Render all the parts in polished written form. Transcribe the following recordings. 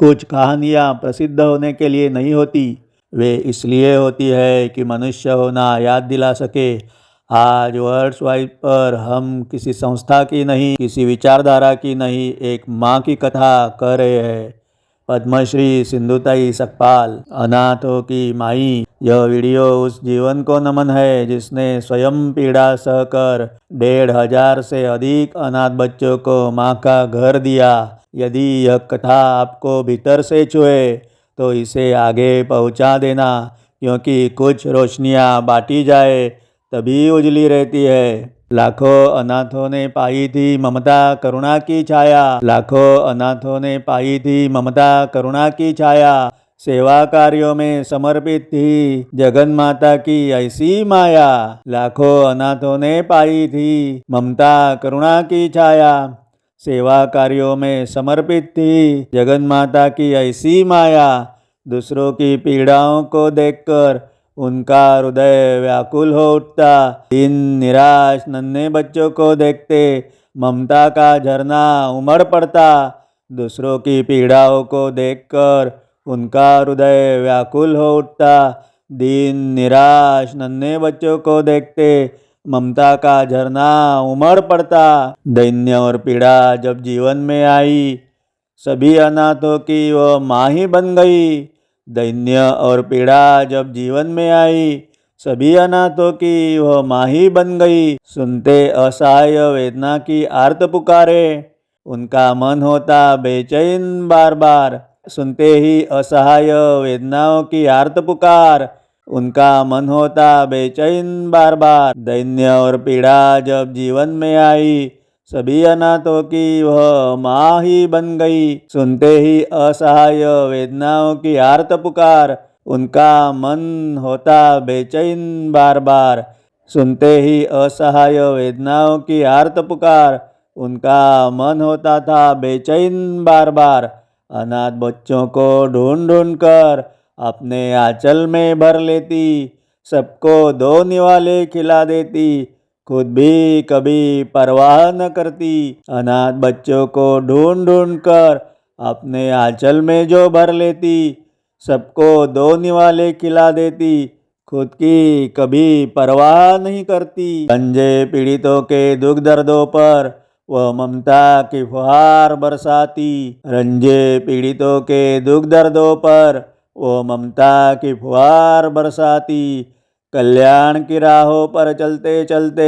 कुछ कहानियाँ प्रसिद्ध होने के लिए नहीं होती, वे इसलिए होती है कि मनुष्य होना याद दिला सके। आज वर्ड्स वाइड पर हम किसी संस्था की नहीं, किसी विचारधारा की नहीं, एक माँ की कथा कह रहे हैं। पद्मश्री सिंधुताई सकपाल, अनाथों की माई। यह वीडियो उस जीवन को नमन है जिसने स्वयं पीड़ा सहकर 1,500 से अधिक अनाथ बच्चों को माँ का घर दिया। यदि यह कथा आपको भीतर से छुए तो इसे आगे पहुंचा देना, क्योंकि कुछ रोशनियां बांटी जाए तभी उजली रहती है। लाखों अनाथों ने पाई थी ममता करुणा की छाया, लाखों अनाथों ने पाई थी ममता करुणा की छाया। सेवा कार्यों में समर्पित थी जगन माता की ऐसी माया, लाखों अनाथों ने पाई थी ममता करुणा की छाया। सेवा कार्यों में समर्पित थी जगन माता की ऐसी माया। दूसरों की पीड़ाओं को देखकर उनका हृदय व्याकुल हो उठता। इन निराश नन्हे बच्चों को देखते ममता का झरना उमड़ पड़ता। दूसरों की पीड़ाओं को देखकर उनका हृदय व्याकुल हो उठता। दीन निराश नन्हे बच्चों को देखते ममता का झरना उमड़ पड़ता। दैन्य और पीड़ा जब जीवन में आई, सभी अनाथों की वह माँ ही बन गई। दैन्य और पीड़ा जब जीवन में आई, सभी अनाथों की वह माँ ही बन गई। सुनते असहाय वेदना की आर्त पुकारे, उनका मन होता बेचैन बार बार। सुनते ही असहाय वेदनाओं की आर्त पुकार, उनका मन होता बेचैन बार बार। दैन्य और पीड़ा जब जीवन में आई, सभी अनाथों की वह माँ ही बन गई। सुनते ही असहाय वेदनाओं की आर्त पुकार, उनका मन होता बेचैन बार बार। सुनते ही असहाय वेदनाओं की आर्त पुकार, उनका मन होता था बेचैन बार बार। अनाथ बच्चों को ढूंढ ढूंढ कर अपने आंचल में भर लेती, सबको दो निवाले खिला देती, खुद भी कभी परवाह न करती। अनाथ बच्चों को ढूंढ ढूंढ कर अपने आंचल में जो भर लेती, सबको दो निवाले खिला देती, खुद की कभी परवाह नहीं करती। रंजे पीड़ितों के दुख दर्दों पर वह ममता की फुहार बरसाती। रंजे पीड़ितों के दुख दर्दों पर वो ममता की फुहार बरसाती। कल्याण की राहों पर चलते चलते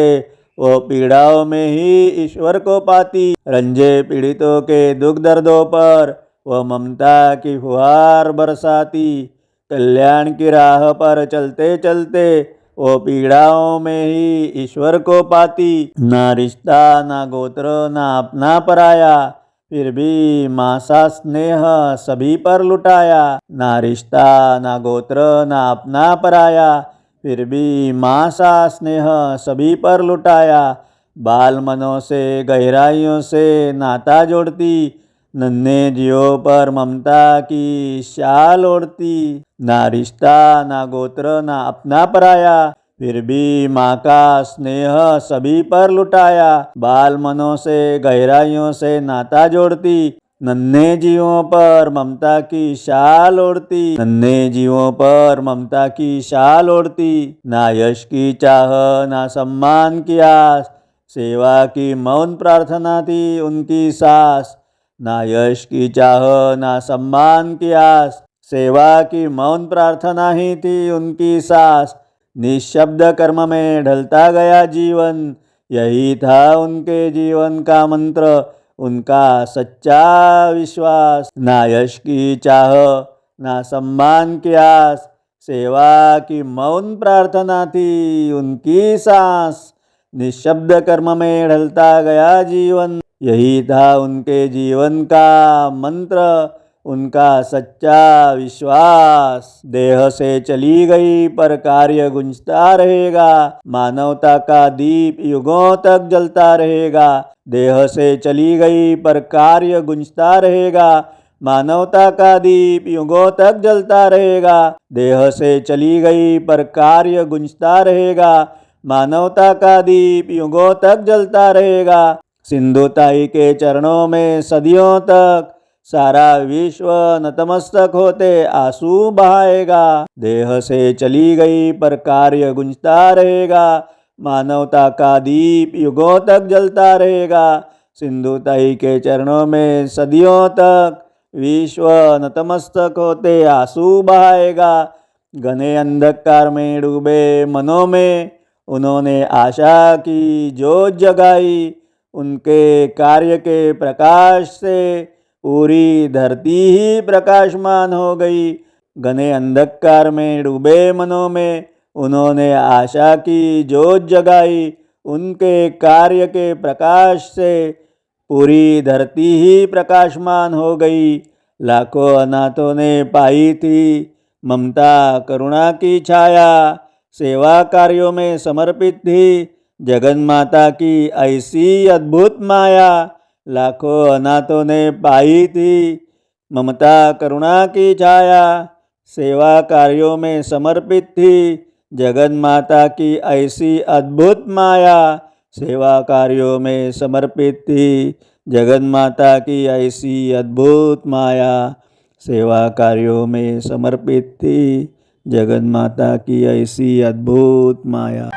वो पीड़ाओं में ही ईश्वर को पाती। रंजे पीड़ितों के दुख दर्दों पर वह ममता की फुहार बरसाती। कल्याण की राह पर चलते चलते वो पीड़ाओं में ही ईश्वर को पाती। ना रिश्ता ना गोत्र ना अपना पराया, फिर भी माँ सा स्नेह सभी पर लुटाया। ना रिश्ता ना गोत्र ना अपना पराया, फिर भी माँ सा स्नेह सभी पर लुटाया। बाल मनों से गहराइयों से नाता जोड़ती, नन्हे जियों पर ममता की शाल ओढ़ती। ना रिश्ता ना गोत्र ना अपना पराया, फिर भी माँ का स्नेह सभी पर लुटाया। बाल मनों से गहराइयों से नाता जोड़ती, नन्हे जीवों पर ममता की शाल ओढ़ती। नन्हे जीवों पर ममता की शाल ओढ़ती। ना यश की चाह ना सम्मान की आस, सेवा की मौन प्रार्थना थी उनकी सास। ना यश की चाह ना सम्मान की आस, सेवा की मौन प्रार्थना ही थी उनकी सास। निःशब्द कर्म में ढलता गया जीवन, यही था उनके जीवन का मंत्र, उनका सच्चा विश्वास। ना यश की चाह ना सम्मान की आस, सेवा की मौन प्रार्थना थी उनकी सांस। निःशब्द कर्म में ढलता गया जीवन, यही था उनके जीवन का मंत्र, उनका सच्चा विश्वास। देह से चली गई पर कार्य गुंजता रहेगा, मानवता का दीप युगों तक जलता रहेगा। देह से चली गई पर कार्य गुंजता रहेगा, मानवता का दीप युगों तक जलता रहेगा। देह से चली गई पर कार्य गुंजता रहेगा, मानवता का दीप युगों तक जलता रहेगा। सिंधुताई के चरणों में सदियों तक सारा विश्व नतमस्तक होते आंसू बहाएगा। देह से चली गई पर कार्य गुंजता रहेगा। मानवता का दीप युगों तक जलता रहेगा। सिंधु ताई के चरणों में सदियों तक विश्व नतमस्तक होते आंसू बहाएगा। घने अंधकार में डूबे मनों में उन्होंने आशा की जोत जगाई। उनके कार्य के प्रकाश से पूरी धरती ही प्रकाशमान हो गई। घने अंधकार में डूबे मनों में उन्होंने आशा की जोत जगाई। उनके कार्य के प्रकाश से पूरी धरती ही प्रकाशमान हो गई। लाखों अनाथों ने पाई थी ममता करुणा की छाया। सेवा कार्यों में समर्पित थी जगन माता की ऐसी अद्भुत माया। लाखों अनाथों ने पाई थी ममता करुणा की छाया। सेवा कार्यों में समर्पित थी जगन माता की ऐसी अद्भुत माया। सेवा कार्यों में समर्पित थी जगन माता की ऐसी अद्भुत माया। सेवा कार्यों में समर्पित थी जगन माता की ऐसी अद्भुत माया।